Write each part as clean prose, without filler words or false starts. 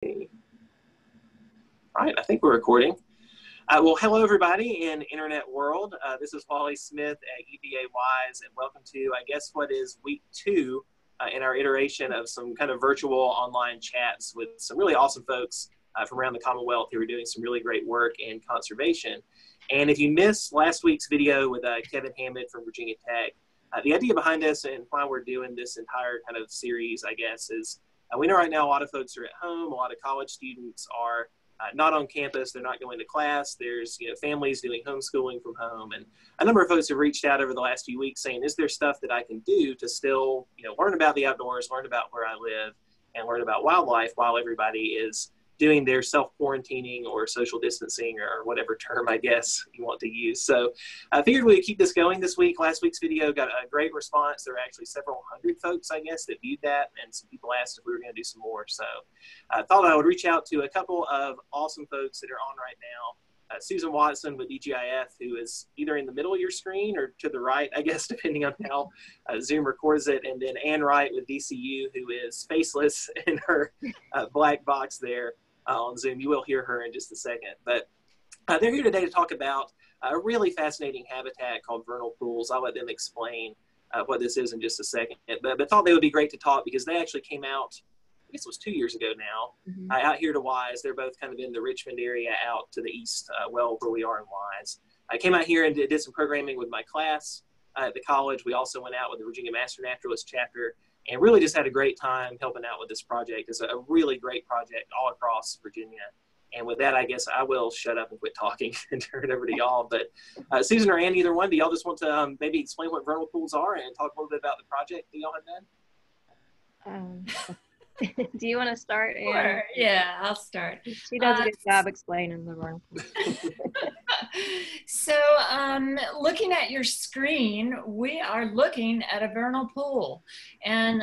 All right, I think we're recording. Well, hello everybody in internet world. This is Wally Smith at EBA Wise, and welcome to, I guess, what is week 2 in our iteration of some kind of virtual online chats with some really awesome folks from around the Commonwealth who are doing some really great work in conservation. And if you missed last week's video with Kevin Hammond from Virginia Tech, the idea behind this and why we're doing this entire kind of series, I guess, is we know right now a lot of folks are at home, a lot of college students are not on campus, they're not going to class, there's families doing homeschooling from home, and a number of folks have reached out over the last few weeks saying, is there stuff that I can do to still learn about the outdoors, learn about where I live, and learn about wildlife while everybody is doing their self-quarantining or social distancing or whatever term I guess you want to use. So I figured we'd keep this going this week. Last week's video got a great response. There were actually several hundred folks, I guess, that viewed that, and some people asked if we were going to do some more. So I thought I would reach out to a couple of awesome folks that are on right now. Susan Watson with VDGIF, who is either in the middle of your screen or to the right, I guess, depending on how Zoom records it. And then Ann Wright with VCU, who is faceless in her black box there on Zoom. You will hear her in just a second. But they're here today to talk about a really fascinating habitat called vernal pools. I'll let them explain what this is in just a second. But thought they would be great to talk because they actually came out, I guess it was 2 years ago now, out here to Wise. They're both kind of in the Richmond area out to the east, well, where we are in Wise. I came out here and did some programming with my class at the college. We also went out with the Virginia Master Naturalist chapter and really just had a great time helping out with this project. It's a really great project all across Virginia. And with that, I guess I will shut up and quit talking and turn it over to y'all. But Susan or Ann, either one, do y'all just want to maybe explain what vernal pools are and talk a little bit about the project that y'all have done? Do you want to start? Sure. Yeah, I'll start. She does a good job explaining the vernal pool. So looking at your screen, we are looking at a vernal pool. And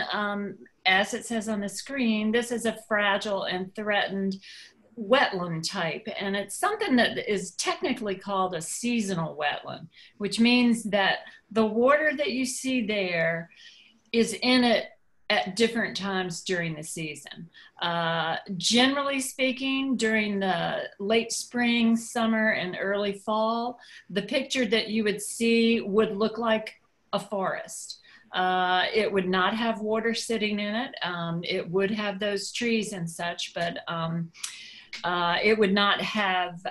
as it says on the screen, this is a fragile and threatened wetland type. And it's something that is technically called a seasonal wetland, which means that the water that you see there is in it at different times during the season. Generally speaking, during the late spring, summer, and early fall, the picture that you would see would look like a forest. It would not have water sitting in it. It would have those trees and such, but it would not have,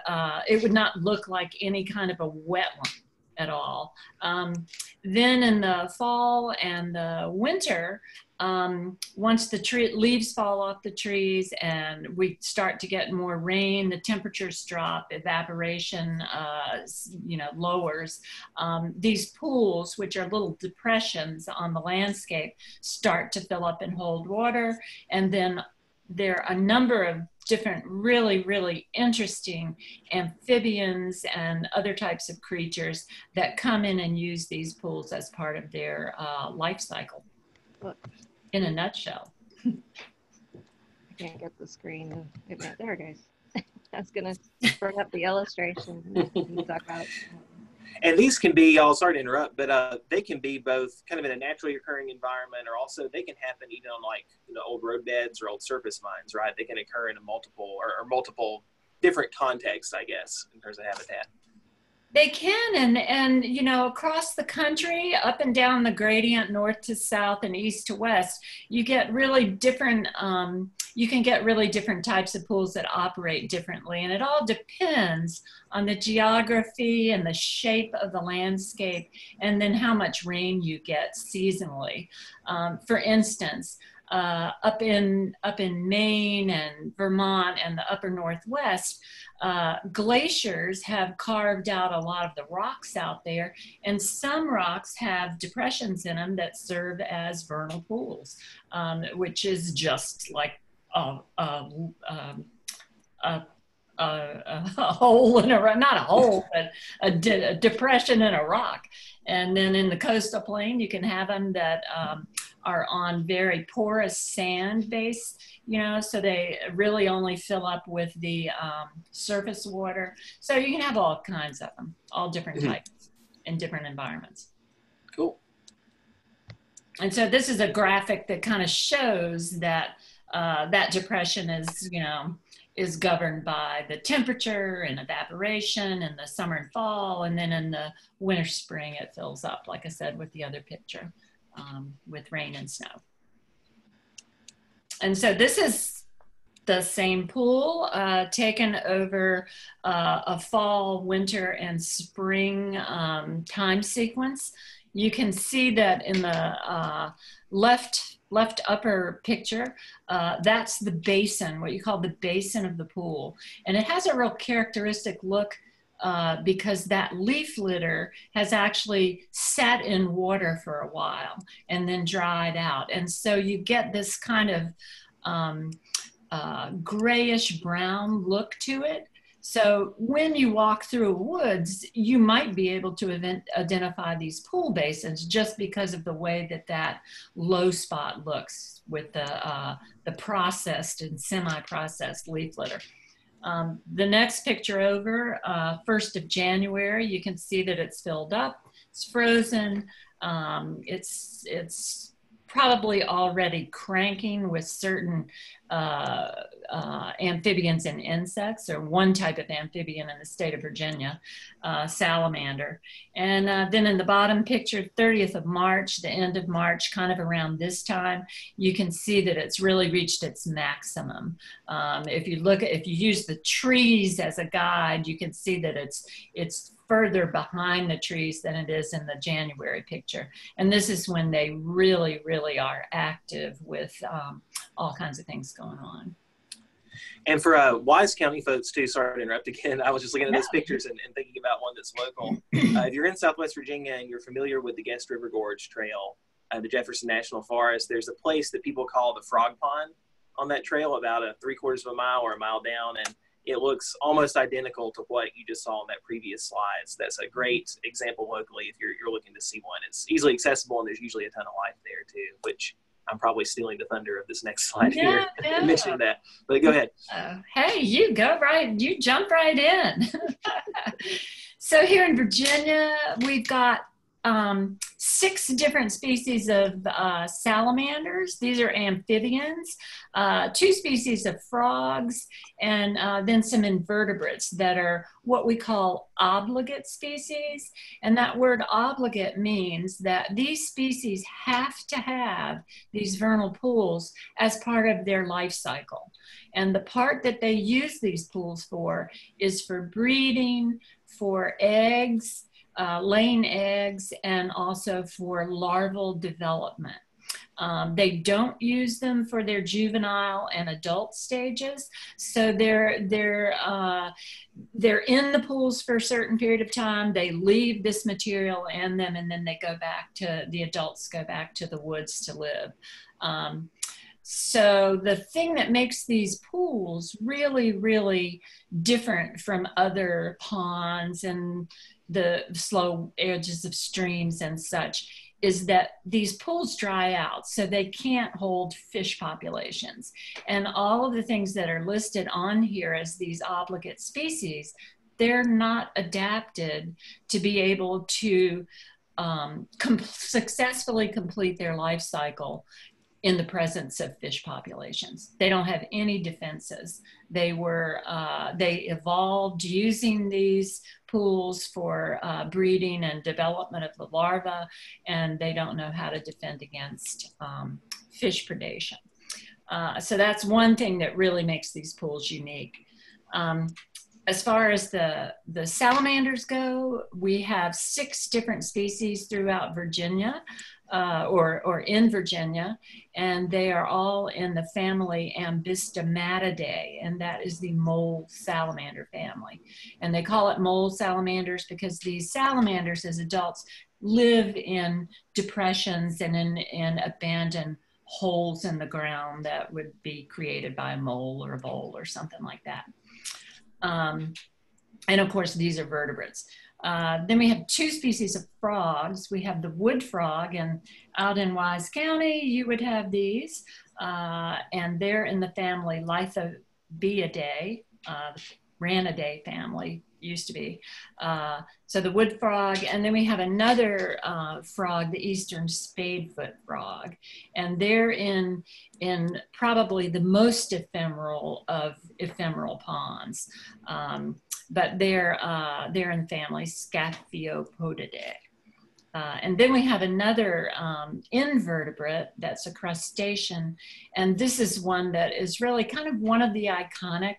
it would not look like any kind of a wetland at all. Then in the fall and the winter, once the leaves fall off the trees and we start to get more rain, the temperatures drop, evaporation lowers. These pools, which are little depressions on the landscape, start to fill up and hold water. And then there are a number of different really, really interesting amphibians and other types of creatures that come in and use these pools as part of their life cycle. In a nutshell. I can't get the screen. There it goes. I was going to bring up the illustration. And these can be, y'all, sorry to interrupt, but they can be both kind of in a naturally occurring environment, or also they can happen even on old roadbeds or old surface mines, right? They can occur in a multiple different contexts, I guess, in terms of habitat. They can, and across the country, up and down the gradient, north to south and east to west, you get really different, you can get really different types of pools that operate differently. And it all depends on the geography and the shape of the landscape, and then how much rain you get seasonally. For instance, up in Maine and Vermont and the upper Northwest, glaciers have carved out a lot of the rocks out there, and some rocks have depressions in them that serve as vernal pools, which is just like a hole in a, not a hole, but a depression in a rock. And then in the coastal plain, you can have them that are on very porous sand base, so they really only fill up with the surface water. So you can have all kinds of them, all different types in different environments. Cool. And so this is a graphic that kind of shows that that depression is, you know, is governed by the temperature and evaporation in the summer and fall, and then in the winter, spring, it fills up, like I said, with the other picture, with rain and snow. And so this is the same pool taken over a fall, winter, and spring time sequence. You can see that in the left upper picture, that's the basin, what you call the basin of the pool. And it has a real characteristic look because that leaf litter has actually sat in water for a while and then dried out. And so you get this kind of grayish brown look to it. So when you walk through woods, you might be able to identify these pool basins just because of the way that that low spot looks with the processed and semi-processed leaf litter. The next picture over, 1st of January, you can see that it's filled up, it's frozen, it's probably already cranking with certain amphibians and insects, or one type of amphibian in the state of Virginia, salamander. And then in the bottom picture, 30th of March, the end of March, kind of around this time, you can see that it's really reached its maximum. If you use the trees as a guide, you can see that it's further behind the trees than it is in the January picture. And this is when they really, really are active with all kinds of things going on. And for Wise County folks too, sorry to interrupt again, I was just looking at those pictures and thinking about one that's local. If you're in Southwest Virginia and you're familiar with the Guest River Gorge Trail, the Jefferson National Forest, there's a place that people call the Frog Pond on that trail, about a 3/4 of a mile or a mile down, and it looks almost identical to what you just saw in that previous slide. So that's a great example locally if you're looking to see one. It's easily accessible, and there's usually a ton of life there too, which I'm probably stealing the thunder of this next slide here. No. Mentioning that, but go ahead. Hey, you jump right in. So here in Virginia, we've got 6 different species of salamanders. These are amphibians, 2 species of frogs, and then some invertebrates that are what we call obligate species. And that word obligate means that these species have to have these vernal pools as part of their life cycle. And the part that they use these pools for is for breeding, for eggs, laying eggs, and also for larval development. They don't use them for their juvenile and adult stages, so they're in the pools for a certain period of time. They leave this material in them, and then they go back to, the adults go back to the woods to live. So the thing that makes these pools really, really different from other ponds and the slow edges of streams and such is that these pools dry out, so they can't hold fish populations. And all of the things that are listed on here as these obligate species, they're not adapted to be able to successfully complete their life cycle in the presence of fish populations. They don't have any defenses. They evolved using these pools for breeding and development of the larvae, and they don't know how to defend against fish predation. So that's one thing that really makes these pools unique. As far as the salamanders go, we have 6 different species throughout Virginia, or in Virginia, and they are all in the family Ambystomatidae, and that is the mole salamander family. And they call it mole salamanders because these salamanders as adults live in depressions and in abandoned holes in the ground that would be created by a mole or a vole or something like that. And of course, these are vertebrates. Then we have 2 species of frogs. We have the wood frog, and out in Wise County, you would have these, and they're in the family Lithobiidae. Ranidae family, used to be. So the wood frog, and then we have another frog, the eastern spadefoot frog, and they're in probably the most ephemeral of ephemeral ponds, but they're in family Scaphiopodidae. And then we have another invertebrate that's a crustacean, and this is one that is really kind of one of the iconic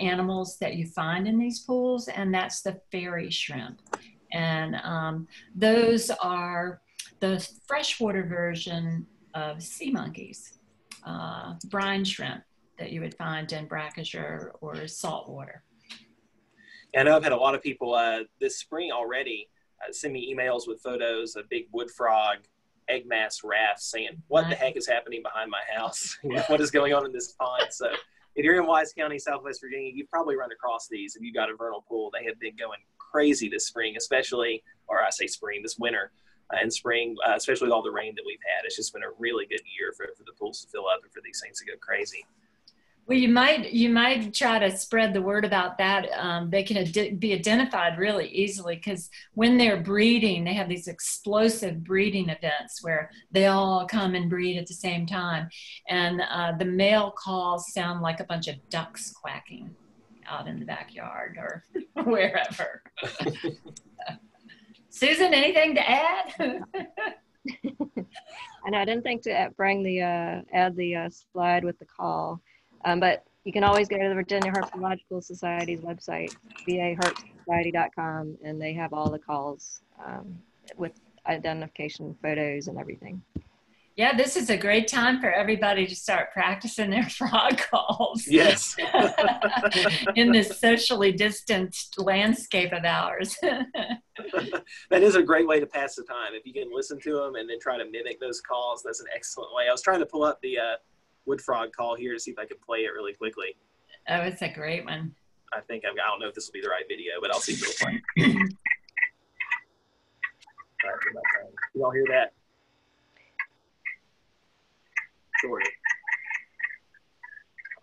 animals that you find in these pools, and that's the fairy shrimp. And those are the freshwater version of sea monkeys, brine shrimp that you would find in brackish or saltwater. I know I've had a lot of people this spring already send me emails with photos of big wood frog egg mass rafts saying, what the heck is happening behind my house? What is going on in this pond? So if you're in Wise County, Southwest Virginia, you've probably run across these. If you've got a vernal pool, they have been going crazy this spring, especially, or I say spring, this winter and spring, especially with all the rain that we've had. It's just been a really good year for the pools to fill up and for these things to go crazy. Well, you might try to spread the word about that. They can be identified really easily because when they're breeding, they have these explosive breeding events where they all come and breed at the same time. And the male calls sound like a bunch of ducks quacking out in the backyard or wherever. Susan, anything to add? I know I didn't think to bring the add the slide with the call. But you can always go to the Virginia Herpetological Society's website, vaherpsociety.com, and they have all the calls with identification photos and everything. Yeah, this is a great time for everybody to start practicing their frog calls. Yes. In this socially distanced landscape of ours. That is a great way to pass the time. If you can listen to them and then try to mimic those calls, that's an excellent way. I was trying to pull up the wood frog call here to see if I could play it really quickly. Oh, it's a great one. I don't know if this will be the right video, but I'll see if it'll play. All right, you all hear that? Sort of.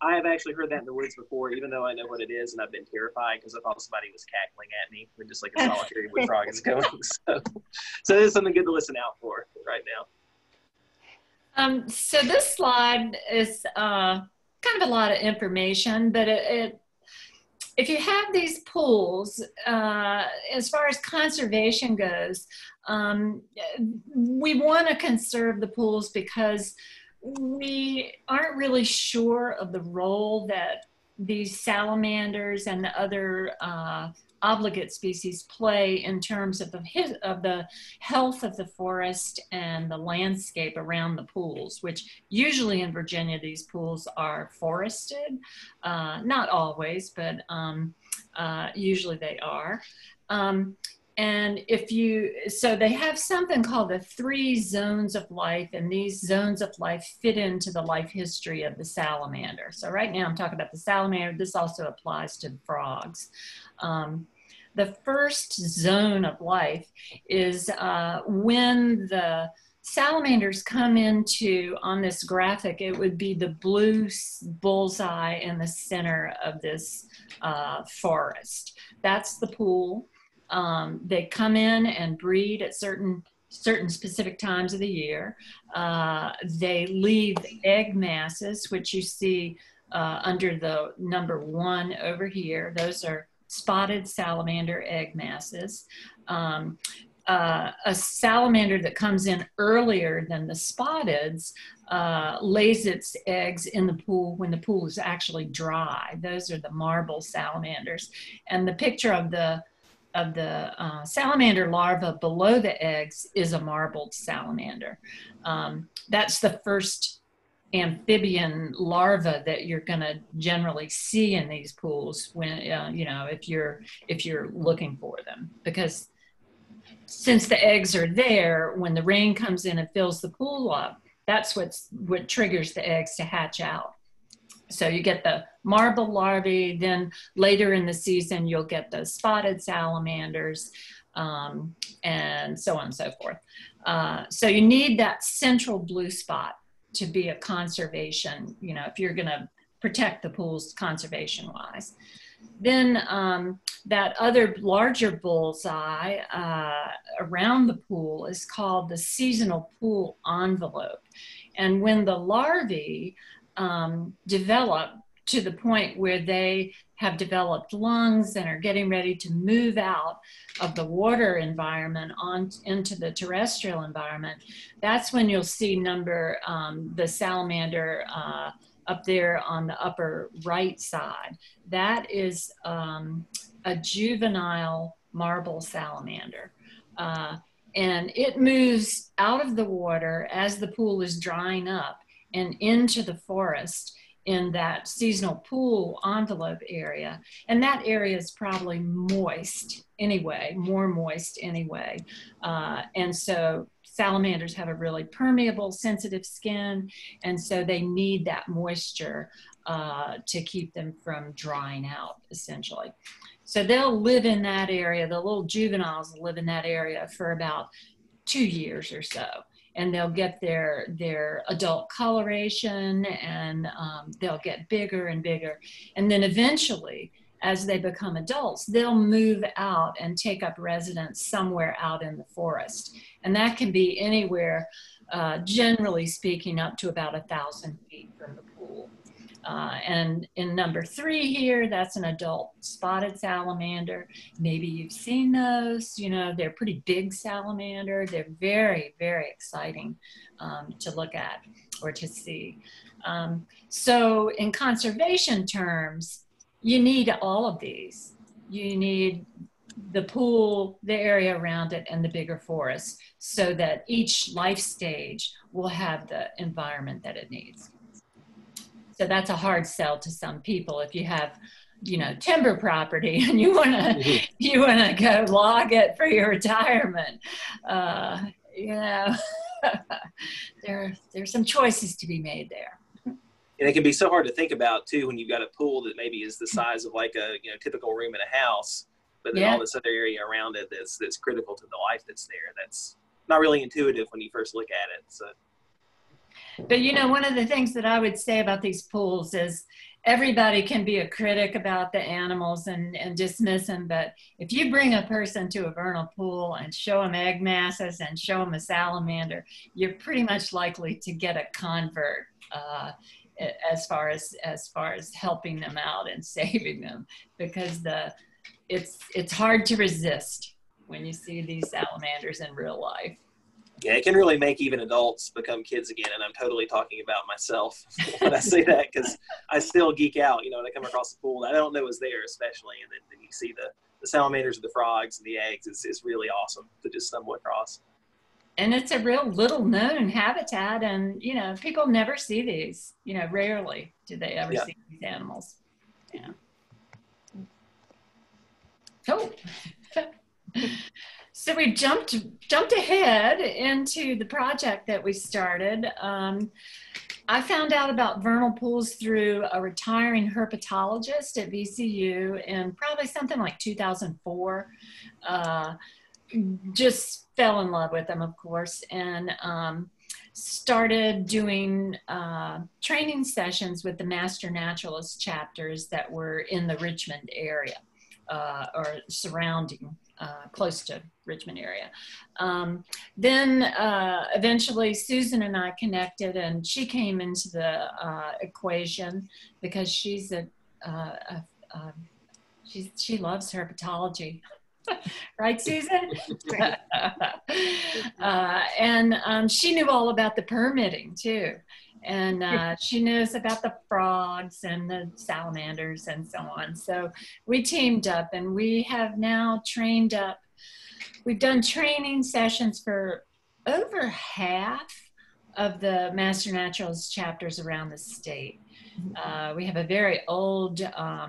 I have actually heard that in the woods before, even though I know what it is, and I've been terrified because I thought somebody was cackling at me when just like a solitary wood frog is going. So this is something good to listen out for right now. So this slide is kind of a lot of information, but if you have these pools, as far as conservation goes, we want to conserve the pools because we aren't really sure of the role that these salamanders and the other obligate species play in terms of the health of the forest and the landscape around the pools, which usually in Virginia, these pools are forested. Not always, but usually they are. And so they have something called the 3 zones of life, and these zones of life fit into the life history of the salamander. So right now I'm talking about the salamander. This also applies to frogs. The first zone of life is when the salamanders come into, on this graphic, it would be the blue bullseye in the center of this forest. That's the pool. They come in and breed at certain specific times of the year. They leave egg masses, which you see under the number 1 over here. Those are spotted salamander egg masses. A salamander that comes in earlier than the spotteds lays its eggs in the pool when the pool is actually dry. Those are the marble salamanders. And the picture of the salamander larva below the eggs is a marbled salamander. That's the first amphibian larva that you're going to generally see in these pools when if you're looking for them, because since the eggs are there, when the rain comes in and fills the pool up, that's what triggers the eggs to hatch out. So you get the marble larvae, then later in the season you'll get the spotted salamanders, and so on and so forth. So you need that central blue spot to be a conservation, if you're going to protect the pools conservation-wise. Then that other larger bullseye around the pool is called the seasonal pool envelope. And when the larvae develop to the point where they have developed lungs and are getting ready to move out of the water environment into the terrestrial environment, that's when you'll see the salamander up there on the upper right side. That is a juvenile marble salamander. And it moves out of the water as the pool is drying up and into the forest in that seasonal pool envelope area. And that area is probably moist anyway, more moist anyway. And so salamanders have a really permeable, sensitive skin. And so they need that moisture to keep them from drying out, essentially. So they'll live in that area. The little juveniles live in that area for about 2 years or so. And they'll get their adult coloration, and they'll get bigger and bigger. And then eventually, as they become adults, they'll move out and take up residence somewhere out in the forest. And that can be anywhere, generally speaking, up to about 1,000 feet from the pool. And in number 3 here, that's an adult spotted salamander. Maybe you've seen those. You know, they're pretty big salamander. They're very, very exciting to look at or to see. So in conservation terms, you need all of these. You need the pool, the area around it, and the bigger forest, so that each life stage will have the environment that it needs. So that's a hard sell to some people. If you have, you know, timber property and you wanna go log it for your retirement, you know, there's some choices to be made there. And it can be so hard to think about too when you've got a pool that maybe is the size of like a typical room in a house, but then all this other area around it that's critical to the life that's there. That's not really intuitive when you first look at it. So. But you know, one of the things that I would say about these pools is everybody can be a critic about the animals and dismiss them. But if you bring a person to a vernal pool and show them egg masses and show them a salamander, you're pretty much likely to get a convert as far as helping them out and saving them, because it's hard to resist when you see these salamanders in real life. Yeah, it can really make even adults become kids again, and I'm totally talking about myself when I say that, because I still geek out, when I come across the pool that I don't know is there, especially, and then you see the salamanders, the frogs, and the eggs. It's really awesome to just stumble across. And it's a real little known habitat, and people never see these. Rarely do they ever see these animals. Yeah. Cool. So we jumped ahead into the project that we started. I found out about vernal pools through a retiring herpetologist at VCU in probably something like 2004. Just fell in love with them, of course, and started doing training sessions with the Master Naturalist chapters that were in the Richmond area or surrounding. Close to Richmond area. Then eventually Susan and I connected, and she came into the equation because she loves herpetology. Right, Susan? And she knew all about the permitting too. And she knows about the frogs and the salamanders and so on. So we teamed up, and we have now trained up. We've done training sessions for over half of the Master Naturalist chapters around the state. We have a very old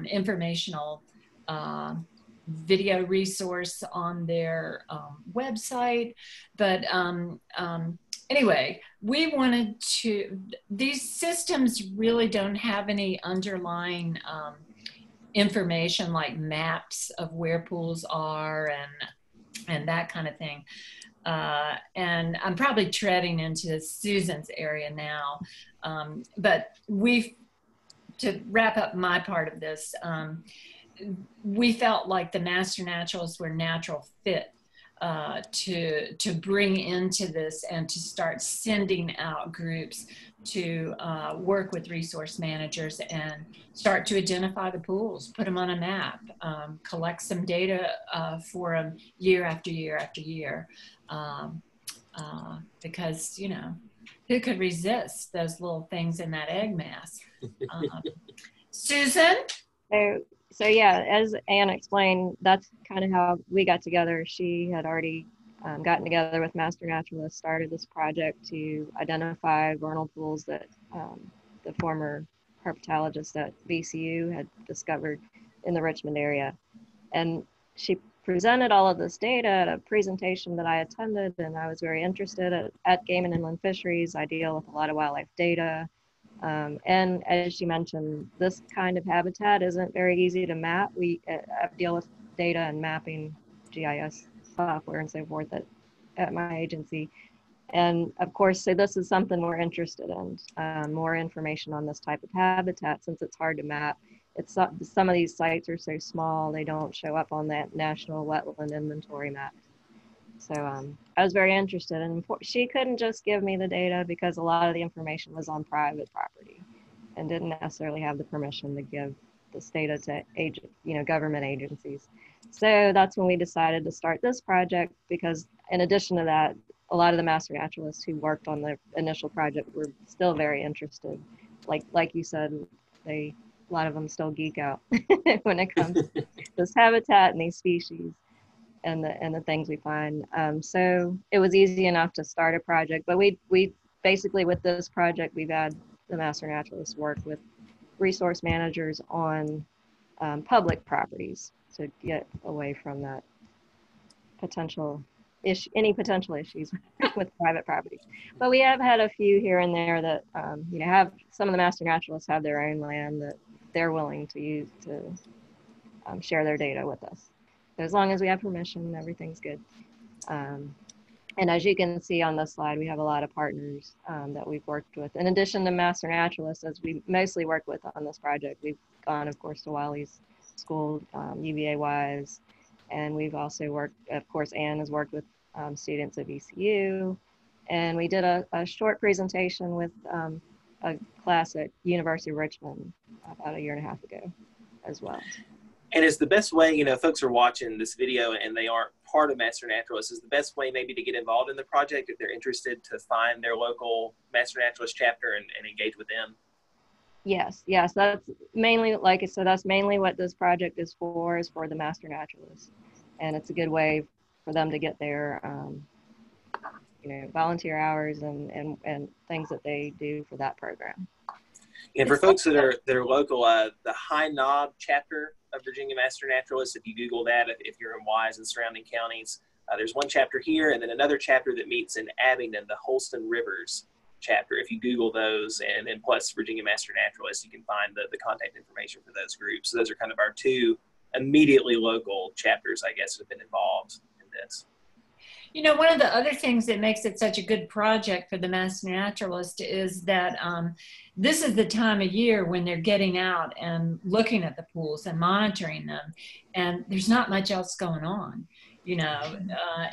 informational video resource on their website. But anyway, we wanted to, these systems really don't have any underlying information like maps of where pools are and that kind of thing. And I'm probably treading into Susan's area now. But to wrap up my part of this, we felt like the master naturalists were natural fit to bring into this and to start sending out groups to work with resource managers and start to identify the pools, put them on a map, collect some data for them year after year after year. Because, you know, who could resist those little things in that egg mass? Susan? So yeah, as Anne explained, that's kind of how we got together. She had already gotten together with master naturalists, started this project to identify vernal pools that the former herpetologist at VCU had discovered in the Richmond area. And she presented all of this data at a presentation that I attended, and I was very interested at Game and Inland Fisheries. I deal with a lot of wildlife data. And as she mentioned, this kind of habitat isn't very easy to map. We deal with data and mapping, GIS software and so forth at my agency. And of course, so this is something we're interested in, more information on this type of habitat, since it's hard to map. It's some of these sites are so small, they don't show up on that national wetland inventory map. So I was very interested, and she couldn't just give me the data because a lot of the information was on private property and didn't necessarily have the permission to give this data to government agencies. So that's when we decided to start this project, because in addition to that, a lot of the master naturalists who worked on the initial project were still very interested. Like you said, a lot of them still geek out when it comes to this habitat and these species and the things we find. So it was easy enough to start a project, but we basically, with this project, we've had the master naturalists work with resource managers on public properties to get away from that any potential issues with private property. But we have had a few here and there that have some of the master naturalists have their own land that they're willing to use to share their data with us. So as long as we have permission, everything's good. And as you can see on this slide, we have a lot of partners that we've worked with. In addition to master naturalists, as we mostly work with on this project, we've gone, of course, to Wiley's School, UVA-wise, and we've also worked, of course, Anne has worked with students at VCU, and we did a short presentation with a class at University of Richmond about 1.5 years ago as well. And is the best way, folks are watching this video and they aren't part of Master Naturalists, is the best way maybe to get involved in the project if they're interested to find their local Master Naturalist chapter and engage with them? Yes, that's mainly, like I said, that's mainly what this project is for the Master Naturalists. And it's a good way for them to get their, volunteer hours and things that they do for that program. And for folks that are local, the High Knob chapter of Virginia Master Naturalists, if you Google that, if you're in Wise and surrounding counties, there's one chapter here, and then another chapter that meets in Abingdon, the Holston Rivers chapter. If you Google those, and then plus Virginia Master Naturalists, you can find the contact information for those groups. So those are kind of our two immediately local chapters, I guess, that have been involved in this. One of the other things that makes it such a good project for the Master Naturalist is that this is the time of year when they're getting out and looking at the pools and monitoring them, and there's not much else going on.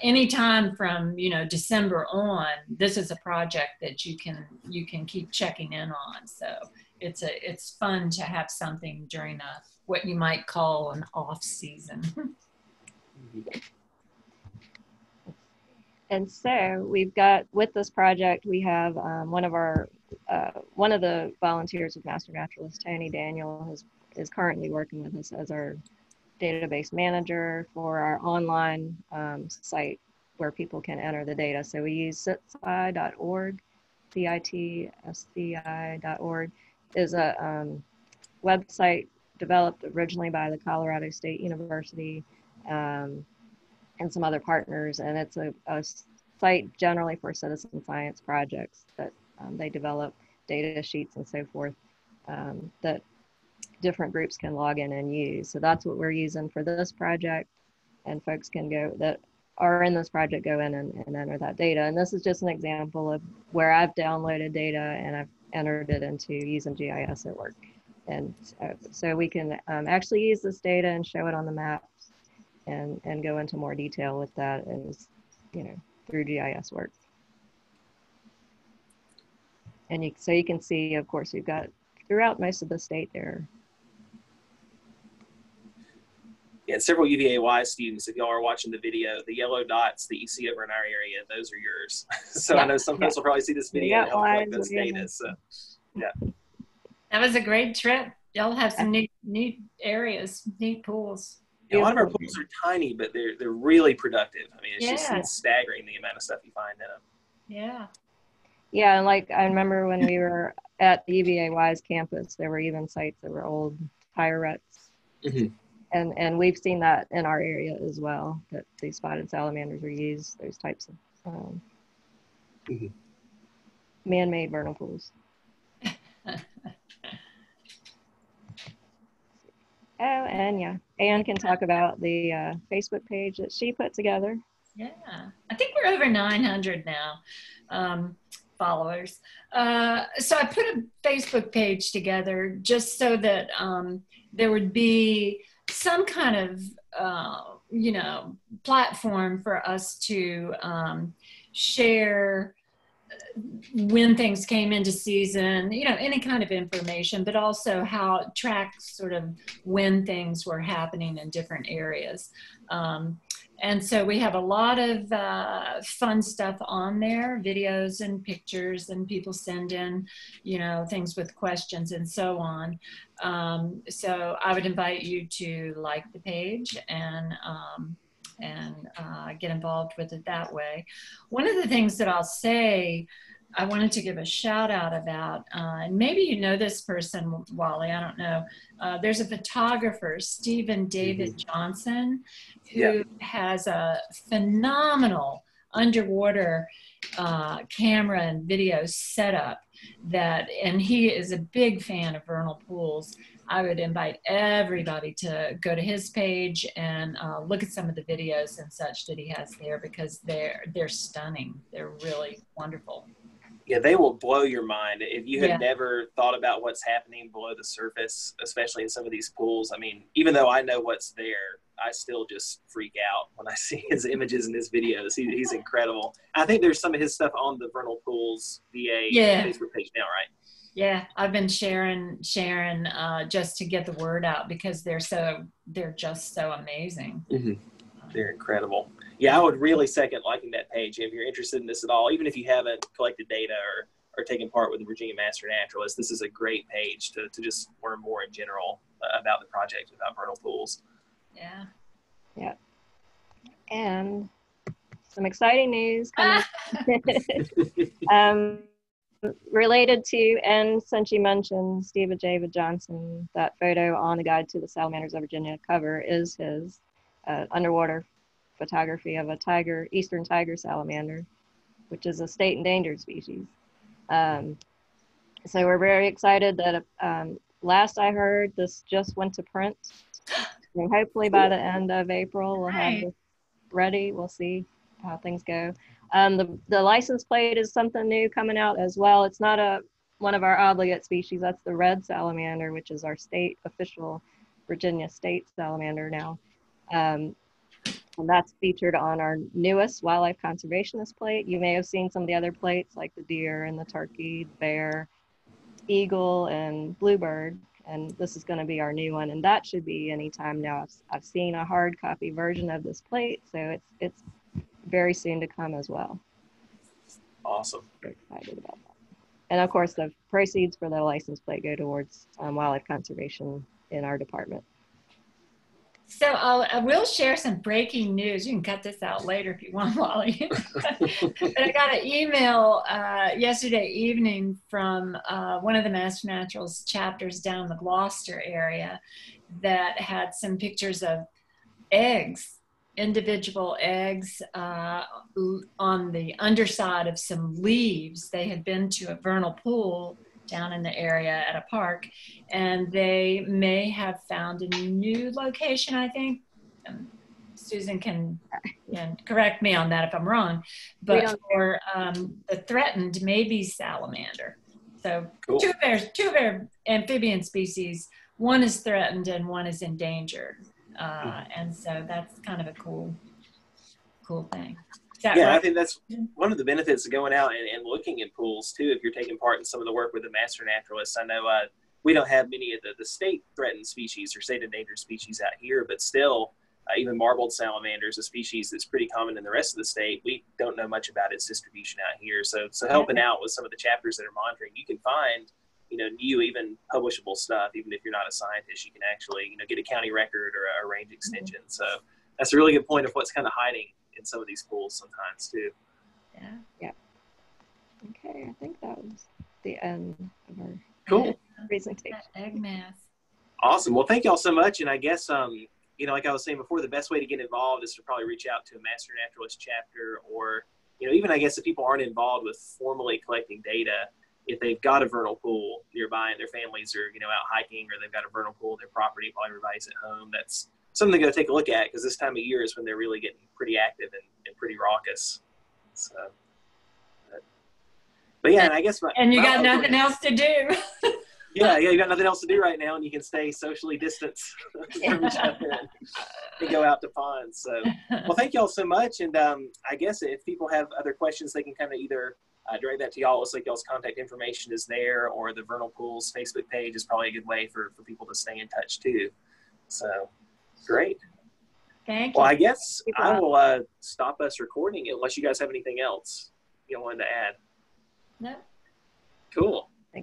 Anytime from December on, this is a project that you can keep checking in on. So it's fun to have something during what you might call an off season. And so we've got, with this project, we have one of the volunteers with Master Naturalist, Tony Daniel, is currently working with us as our database manager for our online site where people can enter the data. So we use citsci.org, citsci.org is a website developed originally by the Colorado State University and some other partners, and it's a site generally for citizen science projects that they develop data sheets and so forth that different groups can log in and use. So that's what we're using for this project, and folks that are in this project go in and enter that data. And this is just an example of where I've downloaded data and I've entered it into using GIS at work And so we can actually use this data and show it on the maps and go into more detail with that, and through GIS work. And so you can see, of course, we've got throughout most of the state there. Yeah, several UVA-Y students, if y'all are watching the video, the yellow dots that you see over in our area, those are yours. So yeah. I know some folks will probably see this video and help collect those data. So, yeah. That was a great trip. Y'all have some neat areas, neat pools. Yeah, a lot of our pools are tiny, but they're really productive. I mean, it's staggering the amount of stuff you find in them. Yeah. Yeah, and like I remember when we were at the UVA-Y's campus, there were even sites that were old tire ruts. Mm-hmm. And we've seen that in our area as well, that these spotted salamanders are used, those types of man-made vernal pools. Oh, and yeah, Anne can talk about the Facebook page that she put together. Yeah, I think we're over 900 now followers. So I put a Facebook page together just so that there would be some kind of, platform for us to share when things came into season, any kind of information, but also how track sort of when things were happening in different areas. And so we have a lot of fun stuff on there, videos and pictures, and people send in, things with questions and so on. So I would invite you to like the page and get involved with it that way. One of the things that I'll say, I wanted to give a shout out about, and maybe you know this person, Wally, I don't know. There's a photographer, Stephen David Johnson, who has a phenomenal underwater camera and video setup and he is a big fan of vernal pools. I would invite everybody to go to his page and look at some of the videos and such that he has there, because they're stunning. They're really wonderful. Yeah, they will blow your mind. If you had never thought about what's happening below the surface, especially in some of these pools, I mean, even though I know what's there, I still just freak out when I see his images and his videos. He's incredible. I think there's some of his stuff on the Vernal Pools VA Facebook page now, right? Yeah, I've been sharing just to get the word out, because they're just so amazing. Mm-hmm. They're incredible. Yeah, I would really second liking that page if you're interested in this at all. Even if you haven't collected data or taken part with the Virginia Master Naturalist, this is a great page to just learn more in general about the project, about vernal pools. Yeah. Yeah. And some exciting news coming related to, and since you mentioned Stephen David Johnson, that photo on the Guide to the Salamanders of Virginia cover is his underwater photography of a eastern tiger salamander, which is a state endangered species. So we're very excited that last I heard, this just went to print. And hopefully by the end of April, we'll have this ready. We'll see how things go. The license plate is something new coming out as well. It's not one of our obligate species. That's the red salamander, which is our state official Virginia state salamander now. And that's featured on our newest wildlife conservationist plate. You may have seen some of the other plates like the deer and the turkey, bear, eagle, and bluebird. And this is going to be our new one, and that should be anytime now. I've seen a hard copy version of this plate, so it's very soon to come as well. Awesome. Very excited about that. And of course, the proceeds for the license plate go towards wildlife conservation in our department. So I will share some breaking news. You can cut this out later if you want, Wally. But I got an email yesterday evening from one of the Master Naturals chapters down in the Gloucester area that had some pictures of eggs, individual eggs on the underside of some leaves. They had been to a vernal pool down in the area at a park, and they may have found a new location, I think. Susan can correct me on that if I'm wrong, but for the threatened maybe salamander. So Cool. two of our amphibian species, one is threatened and one is endangered. And so that's kind of a cool thing. Is that Yeah, right? I think that's one of the benefits of going out and looking in pools too. If you're taking part in some of the work with the master naturalists, I know we don't have many of the state threatened species or state endangered species out here, but still, even marbled salamanders, a species that's pretty common in the rest of the state, we don't know much about its distribution out here. So helping out with some of the chapters that are monitoring, you can find, new, even publishable stuff. Even if you're not a scientist, you can actually, get a county record or a range extension. So that's a really good point of what's kind of hiding in some of these pools sometimes too. Yeah. Okay, I think that was the end of our Cool presentation. Egg mass. Awesome. Well, thank y'all so much. And I guess like I was saying before, the best way to get involved is to probably reach out to a master naturalist chapter, or even I guess if people aren't involved with formally collecting data, if they've got a vernal pool nearby and their families are out hiking, or they've got a vernal pool in their property while everybody's at home, that's something to go take a look at, because this time of year is when they're really getting pretty active and pretty raucous. So, but yeah, and I guess and you got nothing else to do. Yeah, you got nothing else to do right now, and you can stay socially distanced from each other and go out to ponds. So, well, thank y'all so much. And I guess if people have other questions, they can kind of either direct that to y'all. It looks like y'all's contact information is there, or the Vernal Pools Facebook page is probably a good way for people to stay in touch too. So, great. Thank you. Well, I guess I will stop us recording unless you guys have anything else you wanted to add. No. Cool.